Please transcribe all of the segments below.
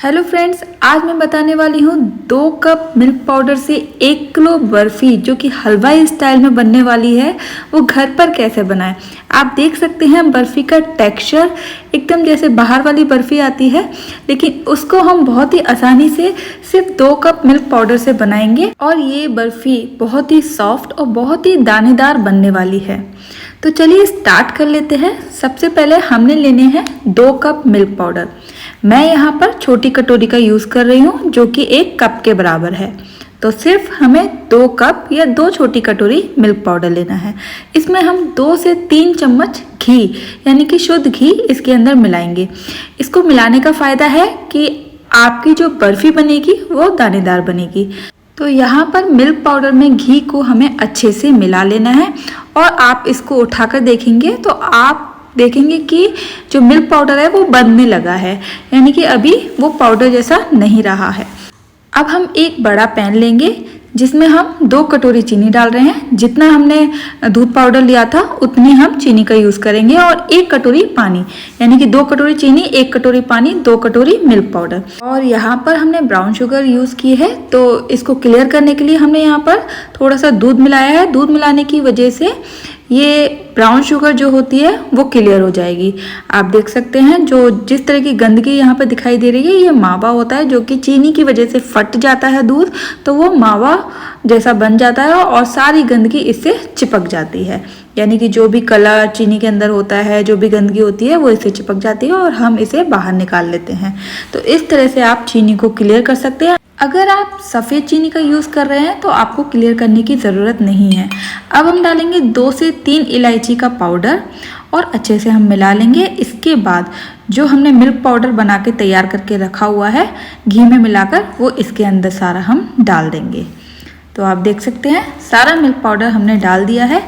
Hello friends, आज मैं बताने वाली हूँ 2 कप मिल्क पाउडर से 1 किलो बर्फ़ी जो कि हलवाई स्टाइल में बनने वाली है, वो घर पर कैसे बनाएं। आप देख सकते हैं बर्फ़ी का टेक्सचर एकदम जैसे बाहर वाली बर्फ़ी आती है, लेकिन उसको हम बहुत ही आसानी से सिर्फ 2 कप मिल्क पाउडर से बनाएंगे और ये बर्फ़ी बहुत ही सॉफ्ट और बहुत ही दानेदार बनने वाली है। तो चलिए स्टार्ट कर लेते हैं। सबसे पहले हमने लेने हैं 2 कप मिल्क पाउडर। मैं यहाँ पर छोटी कटोरी का यूज़ कर रही हूँ जो कि 1 कप के बराबर है। तो सिर्फ हमें 2 कप या 2 छोटी कटोरी मिल्क पाउडर लेना है। इसमें हम 2 से 3 चम्मच घी यानी कि शुद्ध घी इसके अंदर मिलाएंगे। इसको मिलाने का फ़ायदा है कि आपकी जो बर्फ़ी बनेगी वो दानेदार बनेगी। तो यहाँ पर मिल्क पाउडर में घी को हमें अच्छे से मिला लेना है और आप इसको उठाकर देखेंगे तो आप देखेंगे कि जो मिल्क पाउडर है वो बनने लगा है, यानी कि अभी वो पाउडर जैसा नहीं रहा है। अब हम एक बड़ा पैन लेंगे जिसमें हम 2 कटोरी चीनी डाल रहे हैं। जितना हमने दूध पाउडर लिया था उतनी हम चीनी का यूज़ करेंगे और 1 कटोरी पानी, यानी कि 2 कटोरी चीनी 1 कटोरी पानी 2 कटोरी मिल्क पाउडर। और यहाँ पर हमने ब्राउन शुगर यूज़ की है, तो इसको क्लियर करने के लिए हमने यहाँ पर थोड़ा सा दूध मिलाया है। दूध मिलाने की वजह से ये ब्राउन शुगर जो होती है वो क्लियर हो जाएगी। आप देख सकते हैं जो जिस तरह की गंदगी यहाँ पर दिखाई दे रही है, ये मावा होता है जो कि चीनी की वजह से फट जाता है दूध, तो वो मावा जैसा बन जाता है और सारी गंदगी इससे चिपक जाती है। यानी कि जो भी कलर चीनी के अंदर होता है, जो भी गंदगी होती है वो इससे चिपक जाती है और हम इसे बाहर निकाल लेते हैं। तो इस तरह से आप चीनी को क्लियर कर सकते हैं। अगर आप सफ़ेद चीनी का यूज़ कर रहे हैं तो आपको क्लियर करने की ज़रूरत नहीं है। अब हम डालेंगे 2 से 3 इलायची का पाउडर और अच्छे से हम मिला लेंगे। इसके बाद जो हमने मिल्क पाउडर बना के तैयार करके रखा हुआ है घी में मिलाकर, वो इसके अंदर सारा हम डाल देंगे। तो आप देख सकते हैं सारा मिल्क पाउडर हमने डाल दिया है।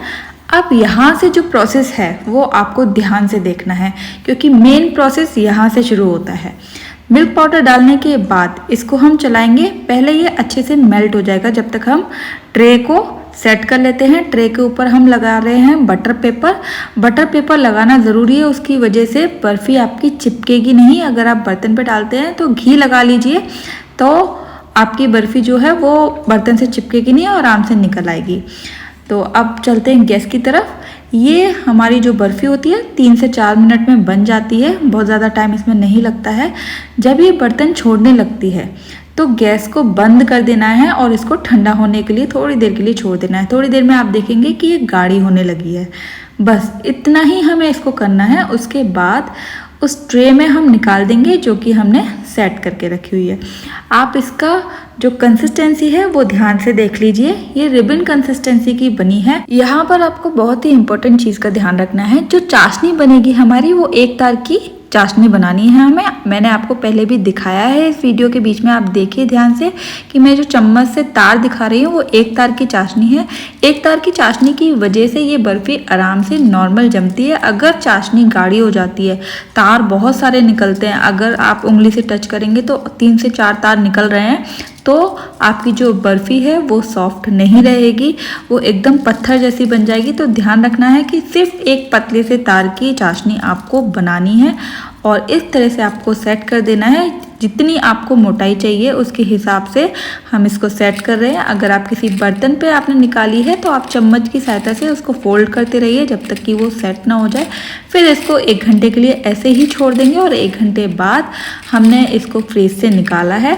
अब यहाँ से जो प्रोसेस है वो आपको ध्यान से देखना है, क्योंकि मेन प्रोसेस यहाँ से शुरू होता है। मिल्क पाउडर डालने के बाद इसको हम चलाएंगे। पहले ये अच्छे से मेल्ट हो जाएगा जब तक हम ट्रे को सेट कर लेते हैं। ट्रे के ऊपर हम लगा रहे हैं बटर पेपर। बटर पेपर लगाना ज़रूरी है, उसकी वजह से बर्फ़ी आपकी चिपकेगी नहीं। अगर आप बर्तन पे डालते हैं तो घी लगा लीजिए, तो आपकी बर्फ़ी जो है वो बर्तन से चिपकेगी नहीं और आराम से निकल आएगी। तो अब चलते हैं गैस की तरफ। ये हमारी जो बर्फ़ी होती है 3 से 4 मिनट में बन जाती है, बहुत ज़्यादा टाइम इसमें नहीं लगता है। जब ये बर्तन छोड़ने लगती है तो गैस को बंद कर देना है और इसको ठंडा होने के लिए थोड़ी देर के लिए छोड़ देना है। थोड़ी देर में आप देखेंगे कि ये गाढ़ी होने लगी है। बस इतना ही हमें इसको करना है। उसके बाद उस ट्रे में हम निकाल देंगे जो कि हमने सेट करके रखी हुई है। आप इसका जो कंसिस्टेंसी है वो ध्यान से देख लीजिए। ये रिबन कंसिस्टेंसी की बनी है। यहाँ पर आपको बहुत ही इंपॉर्टेंट चीज़ का ध्यान रखना है। जो चाशनी बनेगी हमारी वो 1 तार की चाशनी बनानी है हमें। मैंने आपको पहले भी दिखाया है इस वीडियो के बीच में, आप देखिए ध्यान से कि मैं जो चम्मच से तार दिखा रही हूँ वो 1 तार की चाशनी है। 1 तार की चाशनी की वजह से ये बर्फ़ी आराम से नॉर्मल जमती है। अगर चाशनी गाढ़ी हो जाती है, तार बहुत सारे निकलते हैं, अगर आप उंगली से टच करेंगे तो 3 से 4 तार निकल रहे हैं, तो आपकी जो बर्फ़ी है वो सॉफ्ट नहीं रहेगी, वो एकदम पत्थर जैसी बन जाएगी। तो ध्यान रखना है कि सिर्फ एक पतले से तार की चाशनी आपको बनानी है और इस तरह से आपको सेट कर देना है। जितनी आपको मोटाई चाहिए उसके हिसाब से हम इसको सेट कर रहे हैं। अगर आप किसी बर्तन पे आपने निकाली है तो आप चम्मच की सहायता से उसको फोल्ड करते रहिए जब तक कि वो सेट ना हो जाए। फिर इसको 1 घंटे के लिए ऐसे ही छोड़ देंगे और 1 घंटे बाद हमने इसको फ्रीज से निकाला है।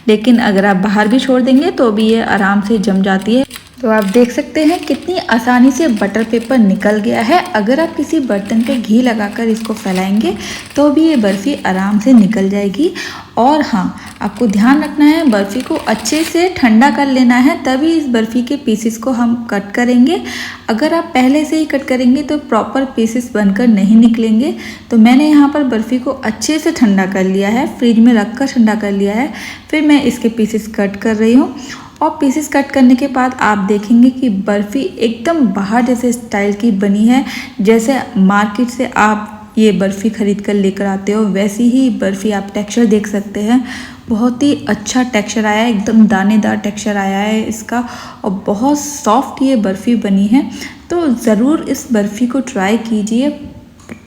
लेकिन अगर आप बाहर भी छोड़ देंगे तो भी ये आराम से जम जाती है। तो आप देख सकते हैं कितनी आसानी से बटर पेपर निकल गया है। अगर आप किसी बर्तन पे घी लगाकर इसको फैलाएंगे तो भी ये बर्फ़ी आराम से निकल जाएगी। और हाँ, आपको ध्यान रखना है बर्फ़ी को अच्छे से ठंडा कर लेना है, तभी इस बर्फ़ी के पीसेस को हम कट करेंगे। अगर आप पहले से ही कट करेंगे तो प्रॉपर पीसेस बनकर नहीं निकलेंगे। तो मैंने यहाँ पर बर्फ़ी को अच्छे से ठंडा कर लिया है, फ्रिज में रख कर ठंडा कर लिया है। फिर मैं इसके पीसेस कट कर रही हूँ और पीसेस कट करने के बाद आप देखेंगे कि बर्फ़ी एकदम बाहर जैसे स्टाइल की बनी है। जैसे मार्केट से आप ये बर्फ़ी ख़रीद कर लेकर आते हो वैसी ही बर्फ़ी आप टेक्सचर देख सकते हैं। बहुत ही अच्छा टेक्सचर आया है, एकदम दानेदार टेक्सचर आया है इसका और बहुत सॉफ्ट ये बर्फ़ी बनी है। तो ज़रूर इस बर्फ़ी को ट्राई कीजिए।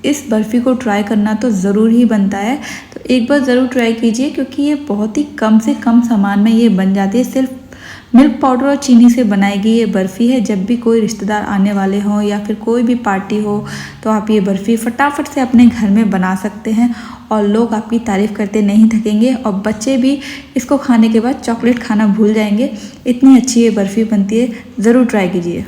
इस बर्फ़ी को ट्राई करना तो ज़रूर ही बनता है। तो एक बार ज़रूर ट्राई कीजिए, क्योंकि ये बहुत ही कम से कम सामान में ये बन जाती है। सिर्फ मिल्क पाउडर और चीनी से बनाई गई ये बर्फ़ी है। जब भी कोई रिश्तेदार आने वाले हों या फिर कोई भी पार्टी हो तो आप ये बर्फ़ी फटाफट से अपने घर में बना सकते हैं और लोग आपकी तारीफ़ करते नहीं थकेंगे और बच्चे भी इसको खाने के बाद चॉकलेट खाना भूल जाएंगे। इतनी अच्छी ये बर्फ़ी बनती है, ज़रूर ट्राई कीजिए।